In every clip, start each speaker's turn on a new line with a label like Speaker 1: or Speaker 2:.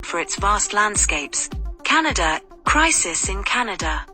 Speaker 1: for its vast landscapes. Canada, crisis in Canada.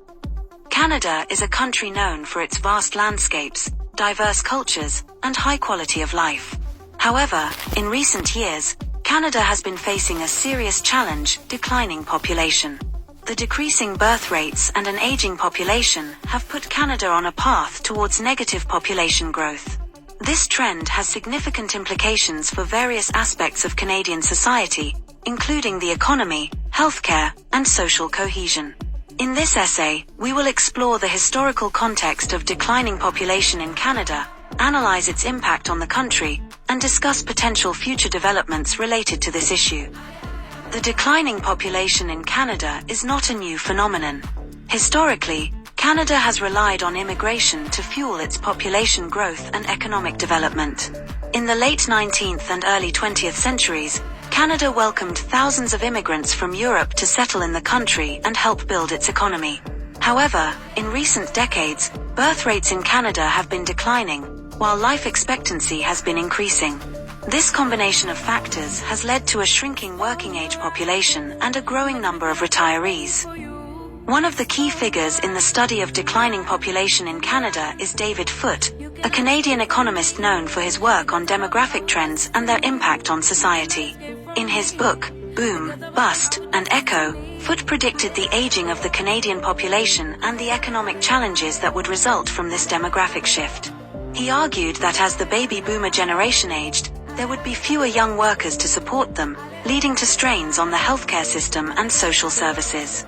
Speaker 1: Canada is a country known for its vast landscapes, diverse cultures, and high quality of life. However, in recent years, Canada has been facing a serious challenge: declining population. The decreasing birth rates and an aging population have put Canada on a path towards negative population growth. This trend has significant implications for various aspects of Canadian society, including the economy, healthcare, and social cohesion. In this essay, we will explore the historical context of declining population in Canada, analyze its impact on the country, and discuss potential future developments related to this issue. The declining population in Canada is not a new phenomenon. Historically, Canada has relied on immigration to fuel its population growth and economic development. In the late 19th and early 20th centuries, Canada welcomed thousands of immigrants from Europe to settle in the country and help build its economy. However, in recent decades, birth rates in Canada have been declining, while life expectancy has been increasing. This combination of factors has led to a shrinking working-age population and a growing number of retirees. One of the key figures in the study of declining population in Canada is David Foote, a Canadian economist known for his work on demographic trends and their impact on society. In his book, Boom, Bust, and Echo, Foote predicted the aging of the Canadian population and the economic challenges that would result from this demographic shift. He argued that as the baby boomer generation aged, there would be fewer young workers to support them, leading to strains on the healthcare system and social services.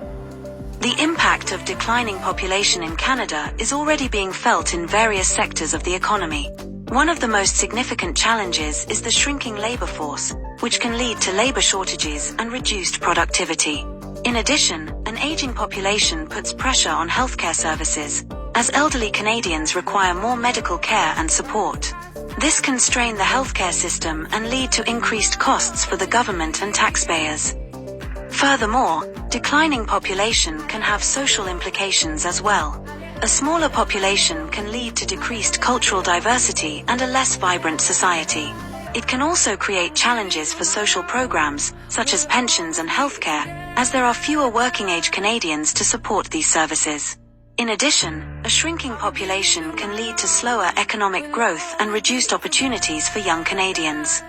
Speaker 1: The impact of declining population in Canada is already being felt in various sectors of the economy. One of the most significant challenges is the shrinking labor force, which can lead to labor shortages and reduced productivity. In addition, an aging population puts pressure on healthcare services, as elderly Canadians require more medical care and support. This can strain the healthcare system and lead to increased costs for the government and taxpayers. Furthermore, declining population can have social implications as well. A smaller population can lead to decreased cultural diversity and a less vibrant society. It can also create challenges for social programs, such as pensions and healthcare, as there are fewer working-age Canadians to support these services. In addition, a shrinking population can lead to slower economic growth and reduced opportunities for young Canadians.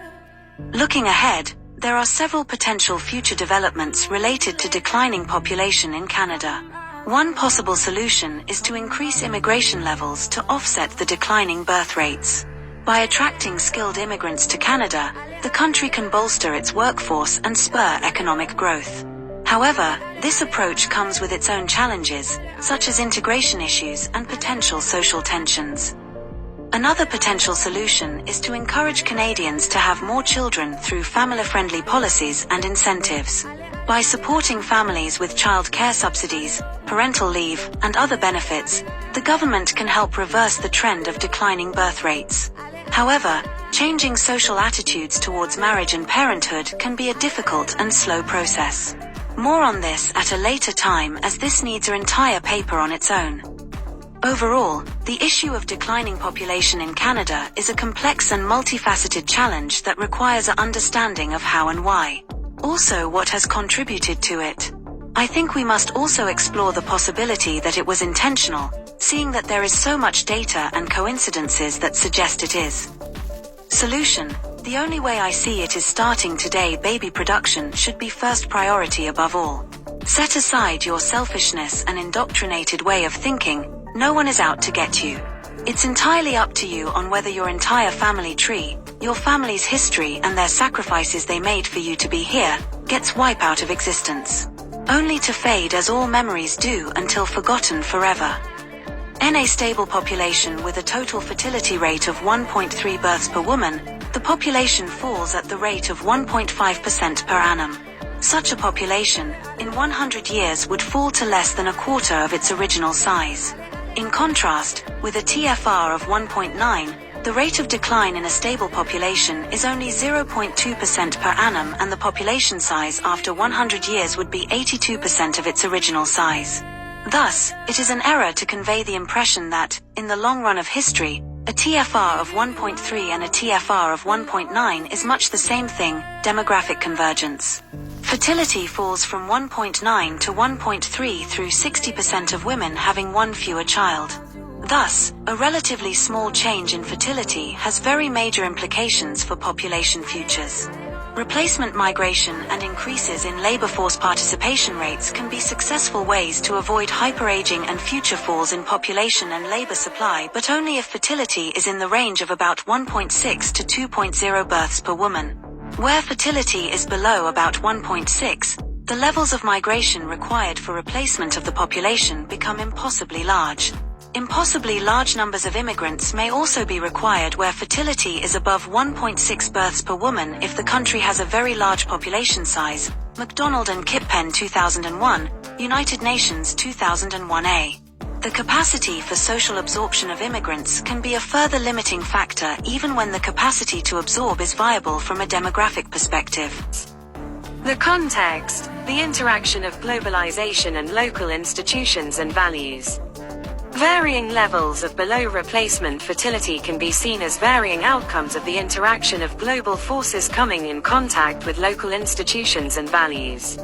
Speaker 1: Looking ahead, there are several potential future developments related to declining population in Canada. One possible solution is to increase immigration levels to offset the declining birth rates. By attracting skilled immigrants to Canada, the country can bolster its workforce and spur economic growth. However, this approach comes with its own challenges, such as integration issues and potential social tensions. Another potential solution is to encourage Canadians to have more children through family-friendly policies and incentives. By supporting families with child care subsidies, parental leave, and other benefits, the government can help reverse the trend of declining birth rates. However, changing social attitudes towards marriage and parenthood can be a difficult and slow process. More on this at a later time, as this needs an entire paper on its own. Overall, the issue of declining population in Canada is a complex and multifaceted challenge that requires an understanding of how and why. Also, what has contributed to it. I think we must also explore the possibility that it was intentional, seeing that there is so much data and coincidences that suggest it is. Solution: the only way I see it is starting today. Baby production should be first priority above all. Set aside your selfishness and indoctrinated way of thinking. No one is out to get you. It's entirely up to you on whether your entire family tree, your family's history and their sacrifices they made for you to be here, gets wiped out of existence. Only to fade as all memories do until forgotten forever. In a stable population with a total fertility rate of 1.3 births per woman, the population falls at the rate of 1.5% per annum. Such a population, in 100 years would fall to less than a quarter of its original size. In contrast, with a TFR of 1.9, the rate of decline in a stable population is only 0.2% per annum, and the population size after 100 years would be 82% of its original size. Thus, it is an error to convey the impression that, in the long run of history, a TFR of 1.3 and a TFR of 1.9 is much the same thing: demographic convergence. Fertility falls from 1.9 to 1.3 through 60% of women having one fewer child. Thus, a relatively small change in fertility has very major implications for population futures. Replacement migration and increases in labor force participation rates can be successful ways to avoid hyperaging and future falls in population and labor supply, but only if fertility is in the range of about 1.6 to 2.0 births per woman. Where fertility is below about 1.6, the levels of migration required for replacement of the population become impossibly large. Impossibly large numbers of immigrants may also be required where fertility is above 1.6 births per woman if the country has a very large population size. McDonald and Kippen 2001, United Nations 2001a. The capacity for social absorption of immigrants can be a further limiting factor even when the capacity to absorb is viable from a demographic perspective.
Speaker 2: The context, the interaction of globalization and local institutions and values. Varying levels of below replacement fertility can be seen as varying outcomes of the interaction of global forces coming in contact with local institutions and values.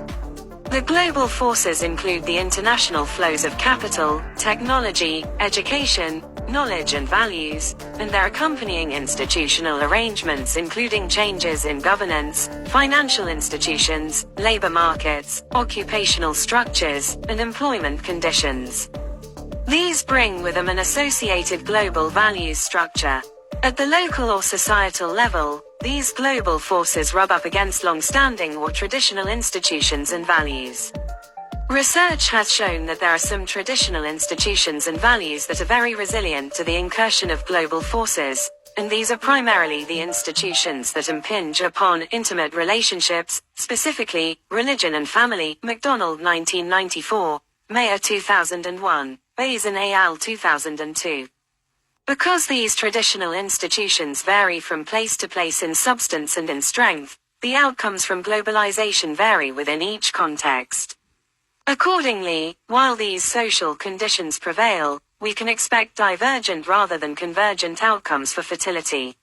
Speaker 2: The global forces include the international flows of capital, technology, education, knowledge and values, and their accompanying institutional arrangements including changes in governance, financial institutions, labor markets, occupational structures, and employment conditions. These bring with them an associated global values structure. At the local or societal level, these global forces rub up against long-standing or traditional institutions and values. Research has shown that there are some traditional institutions and values that are very resilient to the incursion of global forces, and these are primarily the institutions that impinge upon intimate relationships, specifically, religion and family. McDonald 1994, Mayer 2001, Bazin et al. 2002. Because these traditional institutions vary from place to place in substance and in strength, the outcomes from globalization vary within each context. Accordingly, while these social conditions prevail, we can expect divergent rather than convergent outcomes for fertility.